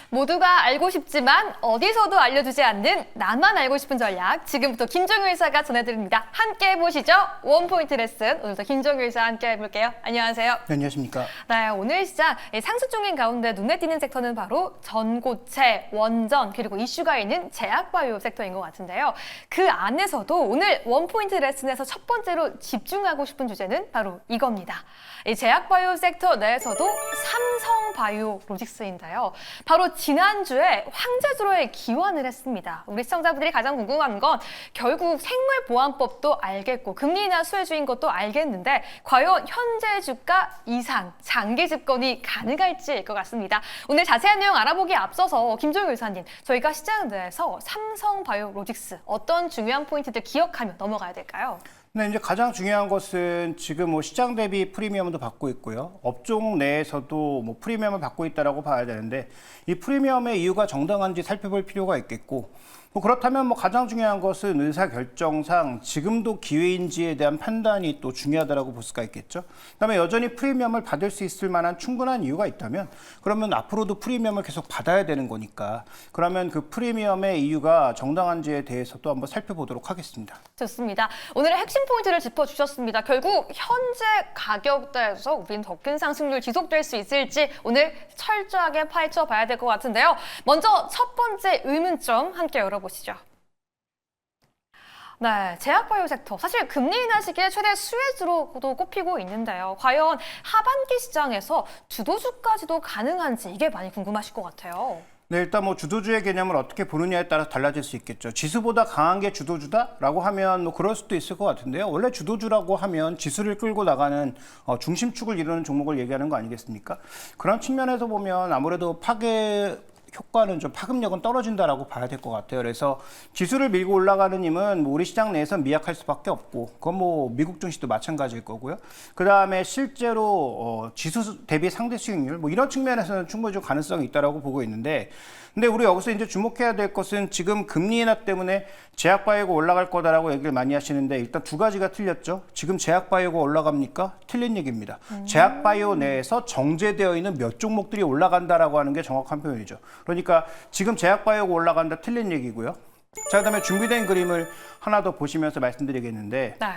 모두가 알고 싶지만 어디서도 알려주지 않는 나만 알고 싶은 전략. 지금부터 김종효 의사가 전해드립니다. 함께 해보시죠. 원포인트 레슨. 오늘도 김종효 의사와 함께 해볼게요. 안녕하세요. 네, 안녕하십니까. 네, 오늘 시장 상승 중인 가운데 눈에 띄는 섹터는 바로 전고체, 원전, 그리고 이슈가 있는 제약바이오 섹터인 것 같은데요. 그 안에서도 오늘 원포인트 레슨에서 첫 번째로 집중하고 싶은 주제는 바로 이겁니다. 이 제약바이오 섹터 내에서도 삼성바이오로직스인데요. 바로 지난주에 황제주로에 기원을 했습니다. 우리 시청자분들이 가장 궁금한 건 결국 생물보안법도 알겠고 금리 인하 수혜주인 것도 알겠는데 과연 현재 주가 이상 장기 집권이 가능할지일 것 같습니다. 오늘 자세한 내용 알아보기에 앞서서 김종효 의사님, 저희가 시장 내에서 삼성바이오로직스 어떤 중요한 포인트들 기억하며 넘어가야 될까요? 네, 이제 가장 중요한 것은 지금 시장 대비 프리미엄도 받고 있고요. 업종 내에서도 프리미엄을 받고 있다라고 봐야 되는데 이 프리미엄의 이유가 정당한지 살펴볼 필요가 있겠고 그렇다면 가장 중요한 것은 의사결정상 지금도 기회인지에 대한 판단이 또 중요하다고 볼 수가 있겠죠. 그다음에 여전히 프리미엄을 받을 수 있을 만한 충분한 이유가 있다면 그러면 앞으로도 프리미엄을 계속 받아야 되는 거니까 그러면 그 프리미엄의 이유가 정당한지에 대해서도 한번 살펴보도록 하겠습니다. 좋습니다. 오늘의 핵심 포인트를 짚어주셨습니다. 결국 현재 가격대에서 우린 더 큰 상승률 지속될 수 있을지 오늘 철저하게 파헤쳐 봐야 될 것 같은데요. 먼저 첫 번째 의문점 함께 열어보시죠. 네, 제약바이오 섹터. 사실 금리 인하 시기에 최대 수혜주로도 꼽히고 있는데요. 과연 하반기 시장에서 주도주까지도 가능한지 이게 많이 궁금하실 것 같아요. 네, 일단 주도주의 개념을 어떻게 보느냐에 따라서 달라질 수 있겠죠. 지수보다 강한 게 주도주다라고 하면 그럴 수도 있을 것 같은데요. 원래 주도주라고 하면 지수를 끌고 나가는 중심축을 이루는 종목을 얘기하는 거 아니겠습니까? 그런 측면에서 보면 아무래도 파괴 효과는 파급력은 떨어진다라고 봐야 될 것 같아요. 그래서 지수를 밀고 올라가는 힘은 우리 시장 내에서 미약할 수밖에 없고 그건 미국 증시도 마찬가지일 거고요. 그 다음에 실제로 지수 대비 상대 수익률 이런 측면에서는 충분히 좀 가능성이 있다라고 보고 있는데 근데 우리 여기서 이제 주목해야 될 것은 지금 금리 인하 때문에 제약바이오가 올라갈 거다라고 얘기를 많이 하시는데 일단 두 가지가 틀렸죠. 지금 제약바이오가 올라갑니까? 틀린 얘기입니다. 제약바이오 내에서 정제되어 있는 몇 종목들이 올라간다라고 하는 게 정확한 표현이죠. 그러니까 지금 제약바이오가 올라간다 틀린 얘기고요. 자, 그다음에 준비된 그림을 하나 더 보시면서 말씀드리겠는데 네.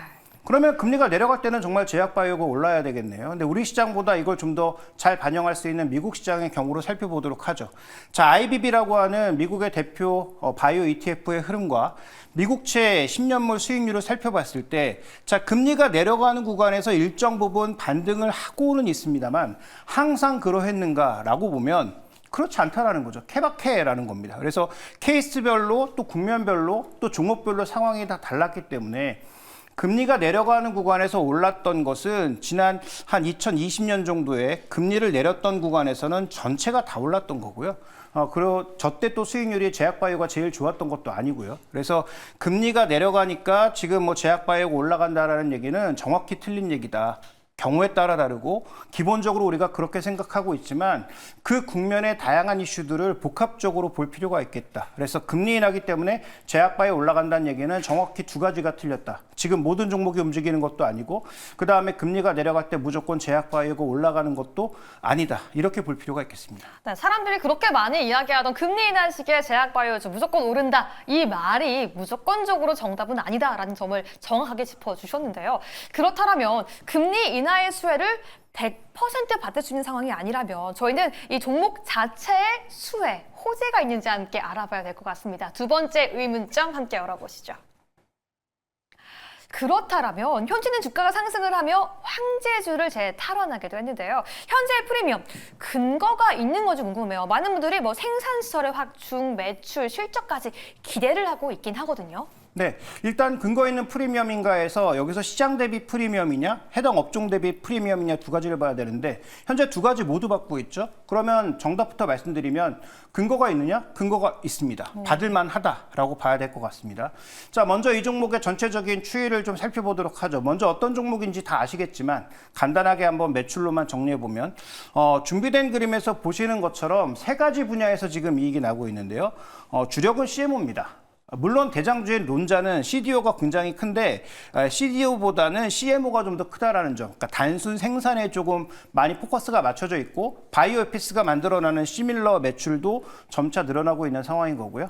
그러면 금리가 내려갈 때는 정말 제약바이오가 올라야 되겠네요. 근데 우리 시장보다 이걸 좀 더 잘 반영할 수 있는 미국 시장의 경우로 살펴보도록 하죠. 자, IBB라고 하는 미국의 대표 바이오 ETF의 흐름과 미국채 10년물 수익률을 살펴봤을 때 자, 금리가 내려가는 구간에서 일정 부분 반등을 하고는 있습니다만 항상 그러했는가라고 보면 그렇지 않다라는 거죠. 케바케라는 겁니다. 그래서 케이스별로 또 국면별로 또 종목별로 상황이 다 달랐기 때문에 금리가 내려가는 구간에서 올랐던 것은 지난 한 2020년 정도에 금리를 내렸던 구간에서는 전체가 다 올랐던 거고요. 그리고 저때 또 수익률이 제약바이오가 제일 좋았던 것도 아니고요. 그래서 금리가 내려가니까 지금 제약바이오가 올라간다라는 얘기는 정확히 틀린 얘기다. 경우에 따라 다르고 기본적으로 우리가 그렇게 생각하고 있지만 그 국면의 다양한 이슈들을 복합적으로 볼 필요가 있겠다. 그래서 금리 인하기 때문에 제약바이오 올라간다는 얘기는 정확히 두 가지가 틀렸다. 지금 모든 종목이 움직이는 것도 아니고 그다음에 금리가 내려갈 때 무조건 제약바이오가 올라가는 것도 아니다. 이렇게 볼 필요가 있겠습니다. 네, 사람들이 그렇게 많이 이야기하던 금리 인하 시기에 제약바이오 무조건 오른다. 이 말이 무조건적으로 정답은 아니다라는 점을 정확하게 짚어주셨는데요. 그렇다면 금리 인하의 수혜를 100% 받을 수 있는 상황이 아니라면 저희는 이 종목 자체의 수혜, 호재가 있는지 함께 알아봐야 될 것 같습니다. 두 번째 의문점 함께 열어보시죠. 그렇다면 현재는 주가가 상승을 하며 황제주를 재탈환하기도 했는데요. 현재 프리미엄 근거가 있는 건지 궁금해요. 많은 분들이 생산시설의 확충, 매출, 실적까지 기대를 하고 있긴 하거든요. 네, 일단 근거 있는 프리미엄인가 해서 여기서 시장 대비 프리미엄이냐 해당 업종 대비 프리미엄이냐 두 가지를 봐야 되는데 현재 두 가지 모두 받고 있죠. 그러면 정답부터 말씀드리면 근거가 있느냐? 근거가 있습니다. 받을만 하다라고 봐야 될 것 같습니다. 자, 먼저 이 종목의 전체적인 추이를 좀 살펴보도록 하죠. 먼저 어떤 종목인지 다 아시겠지만 간단하게 한번 매출로만 정리해보면 준비된 그림에서 보시는 것처럼 세 가지 분야에서 지금 이익이 나고 있는데요. 주력은 CMO입니다. 물론 대장주인 론자는 CDO가 굉장히 큰데 CDO보다는 CMO가 좀 더 크다라는 점. 그러니까 단순 생산에 조금 많이 포커스가 맞춰져 있고 바이오에피스가 만들어내는 시밀러 매출도 점차 늘어나고 있는 상황인 거고요.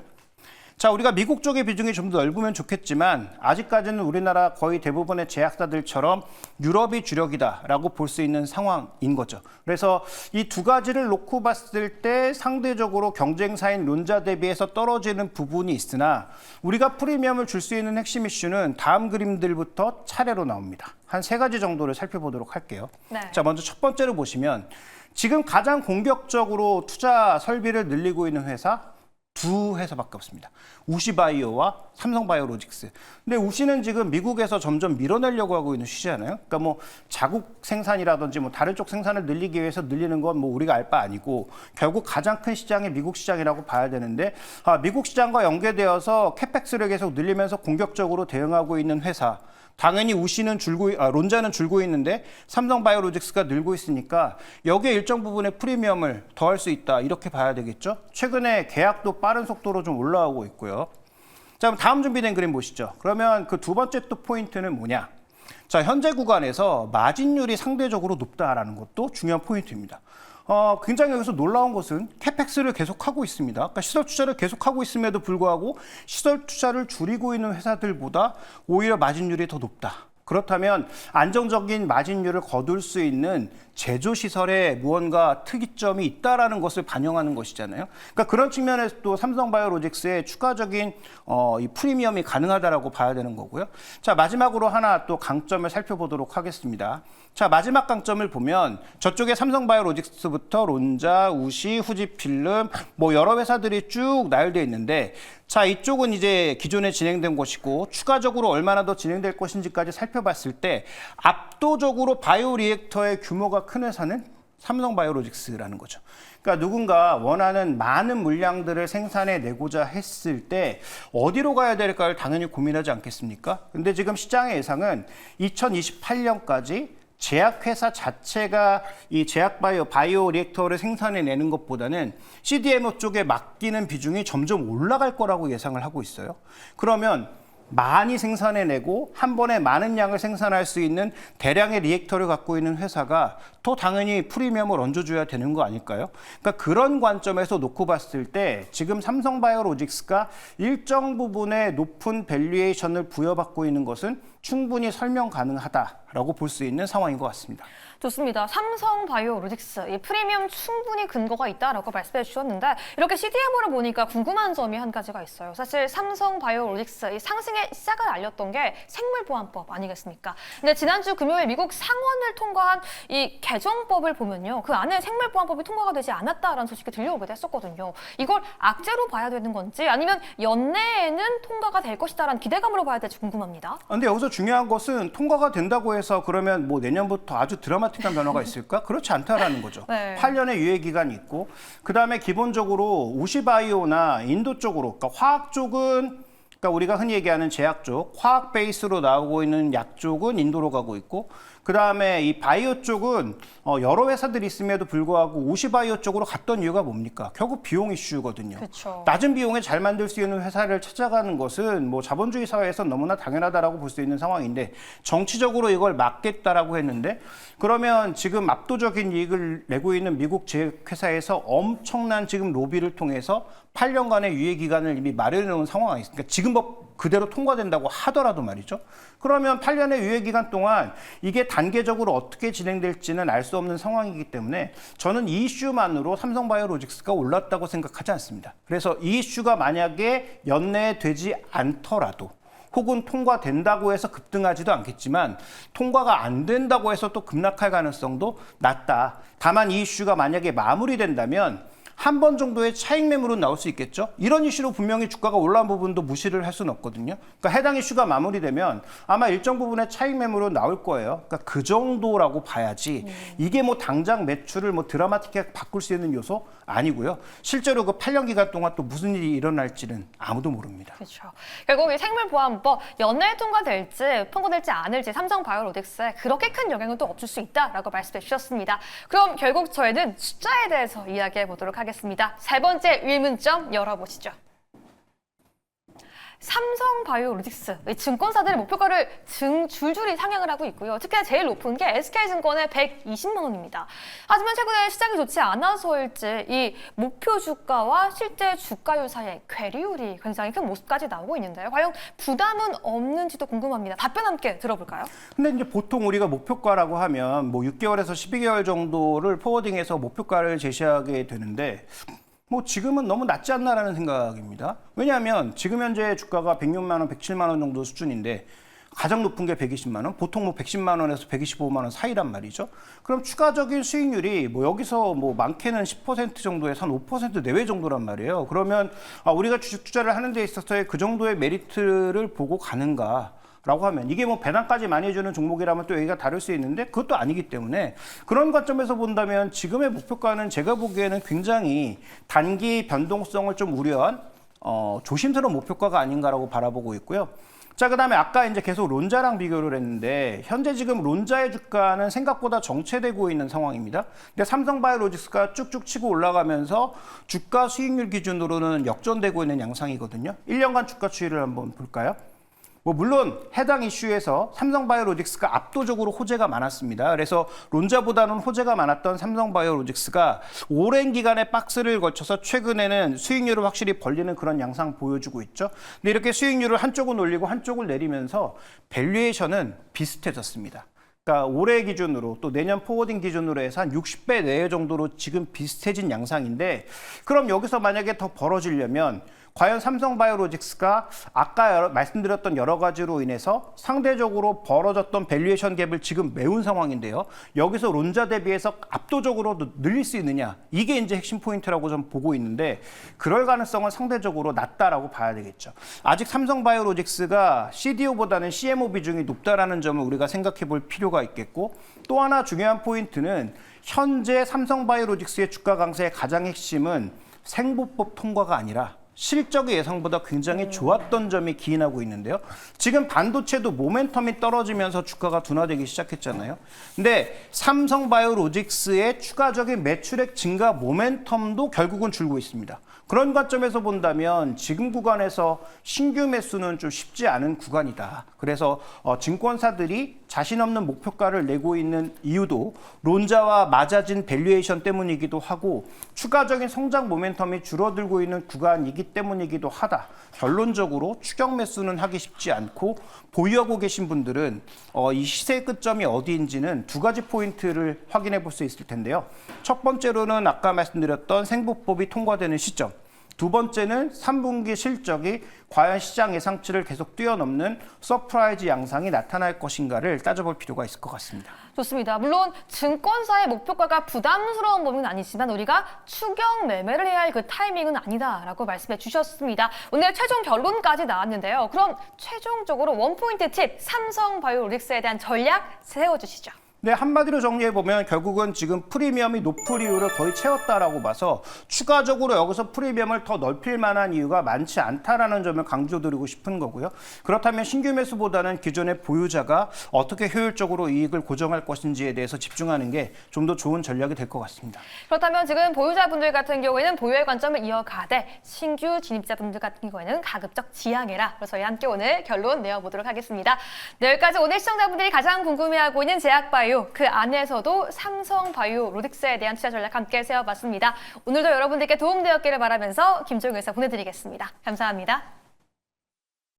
자, 우리가 미국 쪽의 비중이 좀 더 넓으면 좋겠지만 아직까지는 우리나라 거의 대부분의 제약사들처럼 유럽이 주력이다라고 볼 수 있는 상황인 거죠. 그래서 이 두 가지를 놓고 봤을 때 상대적으로 경쟁사인 론자 대비해서 떨어지는 부분이 있으나 우리가 프리미엄을 줄 수 있는 핵심 이슈는 다음 그림들부터 차례로 나옵니다. 한 3가지 정도를 살펴보도록 할게요. 네. 자, 먼저 첫 번째로 보시면 지금 가장 공격적으로 투자 설비를 늘리고 있는 회사 두 회사밖에 없습니다. 우시바이오와 삼성바이오로직스. 근데 우시는 지금 미국에서 점점 밀어내려고 하고 있는 시잖아요. 그러니까 뭐 자국 생산이라든지 뭐 다른 쪽 생산을 늘리기 위해서 늘리는 건 뭐 우리가 알 바 아니고 결국 가장 큰 시장이 미국 시장이라고 봐야 되는데 미국 시장과 연계되어서 캐펙스를 계속 늘리면서 공격적으로 대응하고 있는 회사. 당연히 우시는 론자는 줄고 있는데 삼성바이오로직스가 늘고 있으니까 여기에 일정 부분의 프리미엄을 더할 수 있다 이렇게 봐야 되겠죠. 최근에 계약도 빠른 속도로 좀 올라오고 있고요. 자, 그럼 다음 준비된 그림 보시죠. 그러면 그 두 번째 또 포인트는 뭐냐? 자, 현재 구간에서 마진율이 상대적으로 높다라는 것도 중요한 포인트입니다. 굉장히 여기서 놀라운 것은 캐펙스를 계속하고 있습니다. 그러니까 시설 투자를 계속하고 있음에도 불구하고 시설 투자를 줄이고 있는 회사들보다 오히려 마진율이 더 높다. 그렇다면 안정적인 마진율을 거둘 수 있는 제조시설에 무언가 특이점이 있다라는 것을 반영하는 것이잖아요. 그러니까 그런 측면에서 또 삼성바이오로직스의 추가적인 이 프리미엄이 가능하다라고 봐야 되는 거고요. 자, 마지막으로 하나 또 강점을 살펴보도록 하겠습니다. 자, 마지막 강점을 보면 저쪽에 삼성바이오로직스부터 론자, 우시, 후지필름 뭐 여러 회사들이 쭉 나열되어 있는데 자, 이쪽은 이제 기존에 진행된 것이고 추가적으로 얼마나 더 진행될 것인지까지 살펴봤을 때 압도적으로 바이오 리액터의 규모가 큰 회사는 삼성바이오로직스라는 거죠. 그러니까 누군가 원하는 많은 물량들을 생산해 내고자 했을 때 어디로 가야 될까를 당연히 고민하지 않겠습니까? 근데 지금 시장의 예상은 2028년까지 제약회사 자체가 이 바이오 리액터를 생산해내는 것보다는 CDMO 쪽에 맡기는 비중이 점점 올라갈 거라고 예상을 하고 있어요. 그러면 많이 생산해내고 한 번에 많은 양을 생산할 수 있는 대량의 리액터를 갖고 있는 회사가 또 당연히 프리미엄을 얹어줘야 되는 거 아닐까요? 그러니까 그런 관점에서 놓고 봤을 때 지금 삼성바이오로직스가 일정 부분의 높은 밸류에이션을 부여받고 있는 것은 충분히 설명 가능하다라고 볼 수 있는 상황인 것 같습니다. 좋습니다. 삼성바이오로직스, 이 프리미엄 충분히 근거가 있다라고 말씀해 주셨는데 이렇게 CDMO를 보니까 궁금한 점이 한 가지가 있어요. 사실 삼성바이오로직스, 이 상승의 시작을 알렸던 게 생물보안법 아니겠습니까? 근데 지난주 금요일 미국 상원을 통과한 이 개정법을 보면요. 그 안에 생물보안법이 통과가 되지 않았다라는 소식이 들려오기도 했었거든요. 이걸 악재로 봐야 되는 건지 아니면 연내에는 통과가 될 것이다라는 기대감으로 봐야 될지 궁금합니다. 근데 여기서 중요한 것은 통과가 된다고 해서 그러면 뭐 내년부터 아주 드라마틱한 변화가 있을까? 그렇지 않다라는 거죠. 네. 8년의 유예 기간이 있고 그다음에 기본적으로 우시바이오나 인도 쪽으로 그러니까 화학 쪽은 그러니까 우리가 흔히 얘기하는 제약 쪽, 화학 베이스로 나오고 있는 약 쪽은 인도로 가고 있고 그다음에 이 바이오 쪽은 여러 회사들이 있음에도 불구하고 우시바이오 쪽으로 갔던 이유가 뭡니까? 결국 비용 이슈거든요. 그쵸. 낮은 비용에 잘 만들 수 있는 회사를 찾아가는 것은 뭐 자본주의 사회에서 너무나 당연하다라고 볼 수 있는 상황인데 정치적으로 이걸 막겠다라고 했는데 그러면 지금 압도적인 이익을 내고 있는 미국 제약회사에서 엄청난 지금 로비를 통해서 8년간의 유예 기간을 이미 마련해 놓은 상황이 있으니까 지금 법 그대로 통과된다고 하더라도 말이죠. 그러면 8년의 유예 기간 동안 이게 단계적으로 어떻게 진행될지는 알 수 없는 상황이기 때문에 저는 이 이슈만으로 삼성바이오로직스가 올랐다고 생각하지 않습니다. 그래서 이 이슈가 만약에 연내에 되지 않더라도 혹은 통과된다고 해서 급등하지도 않겠지만 통과가 안 된다고 해서 또 급락할 가능성도 낮다. 다만 이 이슈가 만약에 마무리된다면 한 번 정도의 차익 매물은 나올 수 있겠죠. 이런 이슈로 분명히 주가가 올라온 부분도 무시를 할 수는 없거든요. 그러니까 해당 이슈가 마무리되면 아마 일정 부분의 차익 매물은 나올 거예요. 그러니까 그 정도라고 봐야지 이게 뭐 당장 매출을 뭐 드라마틱하게 바꿀 수 있는 요소 아니고요. 실제로 그 8년 기간 동안 또 무슨 일이 일어날지는 아무도 모릅니다. 그렇죠. 결국 이 생물보안법 연내에 통과될지 통과될지 않을지 삼성바이오로직스에 그렇게 큰 영향은 또 없을 수 있다라고 말씀해 주셨습니다. 그럼 결국 저희는 숫자에 대해서 이야기해 보도록 하겠습니다. 세 번째 의문점 열어보시죠. 삼성바이오로직스 증권사들의 목표가를 줄줄이 상향을 하고 있고요. 특히나 제일 높은 게 SK증권의 120만 원입니다. 하지만 최근에 시장이 좋지 않아서일지 이 목표 주가와 실제 주가율 사이의 괴리율이 굉장히 큰 모습까지 나오고 있는데요. 과연 부담은 없는지도 궁금합니다. 답변 함께 들어볼까요? 근데 이제 보통 우리가 목표가라고 하면 뭐 6개월에서 12개월 정도를 포워딩해서 목표가를 제시하게 되는데 뭐 지금은 너무 낮지 않나라는 생각입니다. 왜냐하면 지금 현재 주가가 106만 원, 107만 원 정도 수준인데 가장 높은 게 120만 원, 보통 뭐 110만 원에서 125만 원 사이란 말이죠. 그럼 추가적인 수익률이 뭐 여기서 뭐 많게는 10% 정도에서 한 5% 내외 정도란 말이에요. 그러면 우리가 주식 투자를 하는 데 있어서의 그 정도의 메리트를 보고 가는가? 라고 하면 이게 뭐 배당까지 많이 해주는 종목이라면 또 얘기가 다를 수 있는데 그것도 아니기 때문에 그런 관점에서 본다면 지금의 목표가는 제가 보기에는 굉장히 단기 변동성을 좀 우려한 조심스러운 목표가가 아닌가라고 바라보고 있고요. 자, 그다음에 아까 이제 계속 론자랑 비교를 했는데 현재 지금 론자의 주가는 생각보다 정체되고 있는 상황입니다. 근데 삼성바이오로직스가 쭉쭉 치고 올라가면서 주가 수익률 기준으로는 역전되고 있는 양상이거든요. 1년간 주가 추이를 한번 볼까요? 뭐 물론 해당 이슈에서 삼성바이오로직스가 압도적으로 호재가 많았습니다. 그래서 론자보다는 호재가 많았던 삼성바이오로직스가 오랜 기간의 박스를 거쳐서 최근에는 수익률을 확실히 벌리는 그런 양상 보여주고 있죠. 근데 이렇게 수익률을 한쪽은 올리고 한쪽을 내리면서 밸류에이션은 비슷해졌습니다. 그러니까 올해 기준으로 또 내년 포워딩 기준으로 해서 한 60배 내외 정도로 지금 비슷해진 양상인데 그럼 여기서 만약에 더 벌어지려면 과연 삼성바이오로직스가 아까 말씀드렸던 여러 가지로 인해서 상대적으로 벌어졌던 밸류에이션 갭을 지금 메운 상황인데요. 여기서 론자 대비해서 압도적으로 늘릴 수 있느냐. 이게 이제 핵심 포인트라고 좀 보고 있는데 그럴 가능성은 상대적으로 낮다라고 봐야 되겠죠. 아직 삼성바이오로직스가 CDO보다는 CMO 비중이 높다라는 점을 우리가 생각해 볼 필요가 있겠고 또 하나 중요한 포인트는 현재 삼성바이오로직스의 주가 강세의 가장 핵심은 생보법 통과가 아니라 실적의 예상보다 굉장히 좋았던 점이 기인하고 있는데요. 지금 반도체도 모멘텀이 떨어지면서 주가가 둔화되기 시작했잖아요. 근데 삼성바이오로직스의 추가적인 매출액 증가 모멘텀도 결국은 줄고 있습니다. 그런 관점에서 본다면 지금 구간에서 신규 매수는 좀 쉽지 않은 구간이다. 그래서 증권사들이 자신 없는 목표가를 내고 있는 이유도 론자와 맞아진 밸류에이션 때문이기도 하고 추가적인 성장 모멘텀이 줄어들고 있는 구간이기 때문이기도 하다. 결론적으로 추격 매수는 하기 쉽지 않고 보유하고 계신 분들은 이 시세의 끝점이 어디인지는 두 가지 포인트를 확인해 볼 수 있을 텐데요. 첫 번째로는 아까 말씀드렸던 생보법이 통과되는 시점. 두 번째는 3분기 실적이 과연 시장 예상치를 계속 뛰어넘는 서프라이즈 양상이 나타날 것인가를 따져볼 필요가 있을 것 같습니다. 좋습니다. 물론 증권사의 목표가가 부담스러운 범위는 아니지만 우리가 추격 매매를 해야 할 그 타이밍은 아니다라고 말씀해 주셨습니다. 오늘 최종 결론까지 나왔는데요. 그럼 최종적으로 원포인트 팁 삼성바이오로직스에 대한 전략 세워주시죠. 네, 한마디로 정리해보면 결국은 지금 프리미엄이 높을 이유를 거의 채웠다라고 봐서 추가적으로 여기서 프리미엄을 더 넓힐 만한 이유가 많지 않다라는 점을 강조드리고 싶은 거고요. 그렇다면 신규 매수보다는 기존의 보유자가 어떻게 효율적으로 이익을 고정할 것인지에 대해서 집중하는 게 좀 더 좋은 전략이 될 것 같습니다. 그렇다면 지금 보유자분들 같은 경우에는 보유의 관점을 이어가되 신규 진입자분들 같은 경우에는 가급적 지양해라. 그래서 저희 함께 오늘 결론 내어보도록 하겠습니다. 네, 여기까지 오늘 시청자분들이 가장 궁금해하고 있는 제약바이오 그 안에서도 삼성바이오로직스에 대한 투자 전략 함께 세워봤습니다. 오늘도 여러분들께 도움되었기를 바라면서 김종우 의사 보내드리겠습니다. 감사합니다.